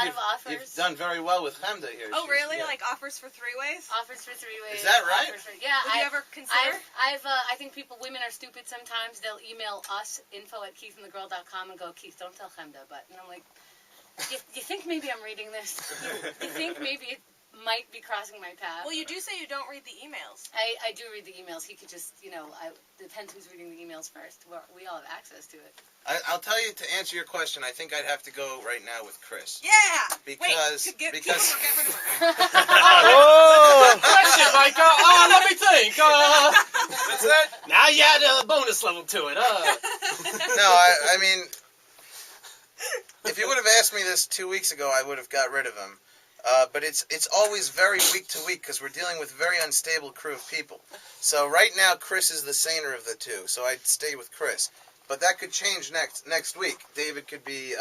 lot of offers. You've done very well with Hamda here. Oh, really? Yeah. Like offers for 3-ways? Offers for 3-ways. Is that right? Yeah. Would you ever consider? I think women are stupid sometimes. They'll email us, info@keithandthegirl.com, and go, Keith, don't tell Hamda. And I'm like, you think maybe I'm reading this? You think maybe it might be crossing my path? Well, you do say you don't read the emails. I do read the emails. He could just, depends who's reading the emails first. We all have access to it. I'll tell you, to answer your question, I think I'd have to go right now with Chris. Yeah! Because... Wait, get rid of Oh! Question, Micah! Let me think! That's it? Now you add a bonus level to it, No, I mean... If you would have asked me this 2 weeks ago, I would have got rid of him. But it's always very week to week because we're dealing with a very unstable crew of people. So right now, Chris is the saner of the two, so I'd stay with Chris. But that could change next week. David could be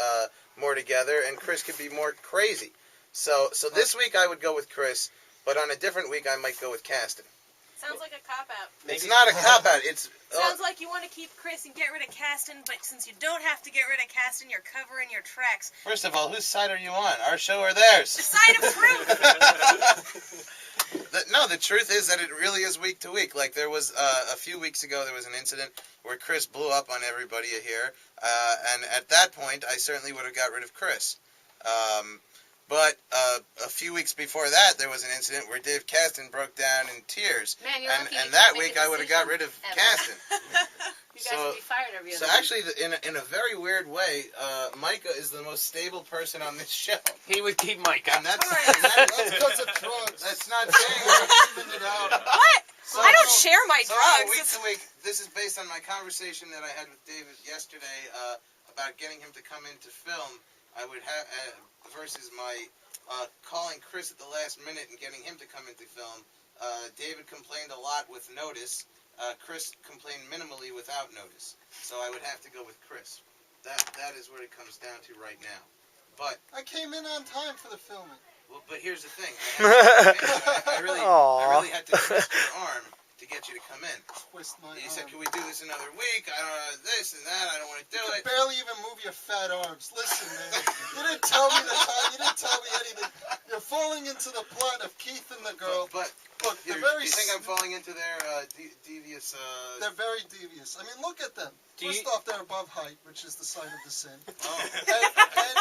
more together, and Chris could be more crazy. So this week I would go with Chris, but on a different week I might go with Caston. Sounds like a cop-out. It's not a cop-out. It's sounds like you want to keep Chris and get rid of Caston, but since you don't have to get rid of Caston, you're covering your tracks. First of all, whose side are you on? Our show or theirs? The side of truth! No, the truth is that it really is week to week. Like there was a few weeks ago, there was an incident where Chris blew up on everybody here, and at that point, I certainly would have got rid of Chris. But a few weeks before that, there was an incident where Dave Caston broke down in tears. Man, you're lucky and that week, I would have got rid of Caston. You guys would be fired every other So week. actually, in a very weird way, Micah is the most stable person on this show. He would keep Micah. And that's because of drugs. That's not saying we're keeping it out. What? I don't share my drugs. Week to week, this is based on my conversation that I had with David yesterday about getting him to come in to film. I would have versus my calling Chris at the last minute and getting him to come in to film. David complained a lot with notice. Chris complained minimally without notice. So I would have to go with Chris. That is what it comes down to right now. But I came in on time for the filming. Well, but here's the thing. I really had to twist your arm to get you to come in. Twist my You arm. said, can we do this another week? I don't know, this and that. I don't want to do You it. could barely even move your fat arms. Listen, man. You didn't tell me the time. You didn't tell me anything. You're falling into the plot of Keith and the girl. But look, you think I'm falling into their devious... They're very devious. I mean, look at them. First off, they're above height, which is the sign of the sin. Oh. And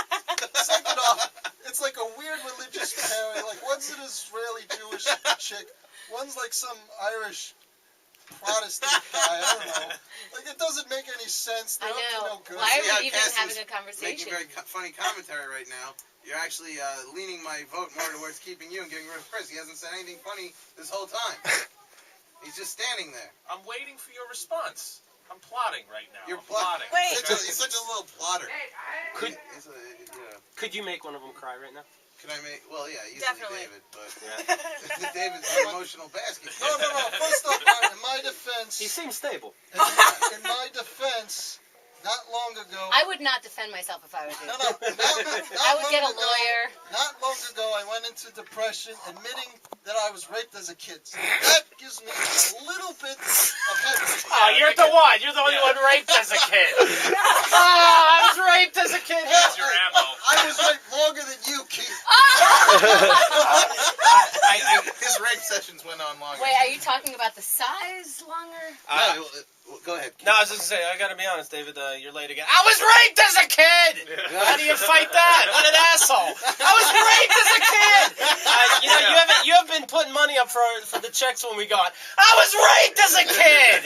second off, it's like a weird religious pairing. Like, one's an Israeli-Jewish chick. One's like some Irish Protestant guy. I don't know. Like, it doesn't make any sense. They're I know. up to no good. Why are we even Caston's having a conversation? making very funny commentary right now. You're actually leaning my vote more towards keeping you and getting rid of Chris. He hasn't said anything funny this whole time. He's just standing there. I'm waiting for your response. I'm plotting right now. You're plotting. Wait. He's such a little plotter. Could you make one of them cry right now? Can I make... Well, yeah, easily Definitely. David, but... Yeah. David's an emotional basket. No. First off, in my defense... He seems stable. In my defense, not long ago... I would not defend myself if I was you. No. I would get a lawyer. Not long ago, I went into depression, admitting that I was raped as a kid. So that gives me a little bit of heaven. Oh, you're the one. You're the one who was raped as a kid. I was raped as a kid. Here's your ammo. I was raped longer than you, Keith. His rape sessions went on longer. Wait, are you talking about the size longer? No, go ahead. No, I was just going to say, I got to be honest, David, you're late again. I was raped as a kid! How do you fight that? What an asshole! I was raped as a kid! You have been putting money up for the checks when we got. I was raped as a kid!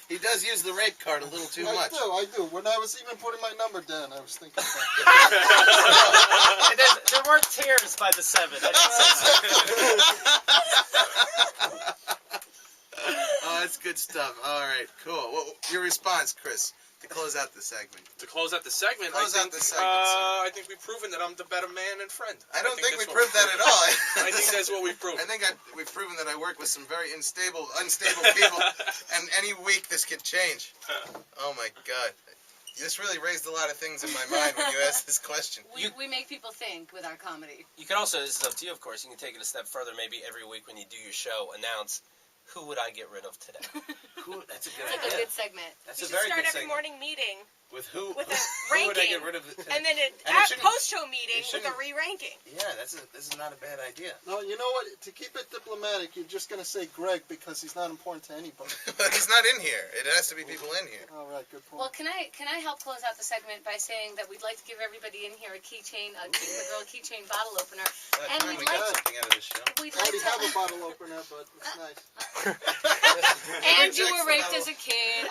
He does use the rape card a little too much. I do. When I was even putting my number down, I was thinking about that. There weren't tears by the 7. I didn't say Oh, that's good stuff. All right, cool. Well, your response, Chris, to close out the segment. To close out the segment, I think we've proven that I'm the better man and friend. I don't think we proved that at all. I think that's what we've proven. I think we've proven that I work with some very unstable people, and any week this could change. Oh my God. This really raised a lot of things in my mind when you asked this question. We make people think with our comedy. You can also, this is up to you, of course, you can take it a step further. Maybe every week when you do your show, announce, who would I get rid of today? That's a good That's idea. a good segment. That's You a should very start good every segment. morning meeting With who? with a Who would I ranking, get rid of? and then And it at shouldn't- post-show meeting it with a shouldn't- re-ranking. Yeah, this is not a bad idea. No, you know what? To keep it diplomatic, you're just gonna say Greg because he's not important to anybody. But he's not in here. It has to be people in here. All right, good point. Well, can I help close out the segment by saying that we'd like to give everybody in here a keychain, a Keith the Girl keychain bottle opener, That and time we'd we got like to, something out of this show. we'd I like already to. have a bottle opener, but it's nice. And you were raped as a kid.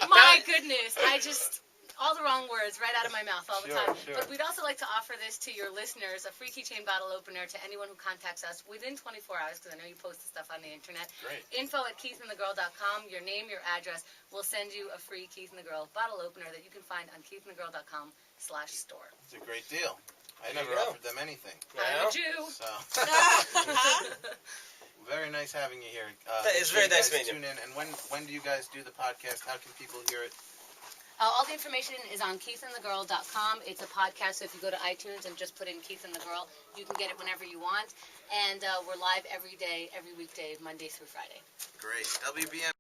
My goodness, I just all the wrong words right out of my mouth all the time. Sure. But we'd also like to offer this to your listeners, a free keychain bottle opener to anyone who contacts us within 24 hours, because I know you post the stuff on the internet. Great. info@keithandthegirl.com, your name, your address. We'll send you a free Keith and the Girl bottle opener that you can find on keithandthegirl.com/store. It's a great deal. I There never you go. offered them anything. I'm a Jew. So very nice having you here. It's make sure very nice you guys meeting you. Tune in. And when do you guys do the podcast? How can people hear it? All the information is on keithandthegirl.com. It's a podcast, so if you go to iTunes and just put in Keith and the Girl, you can get it whenever you want. And we're live every day, every weekday, Monday through Friday. Great. WBM.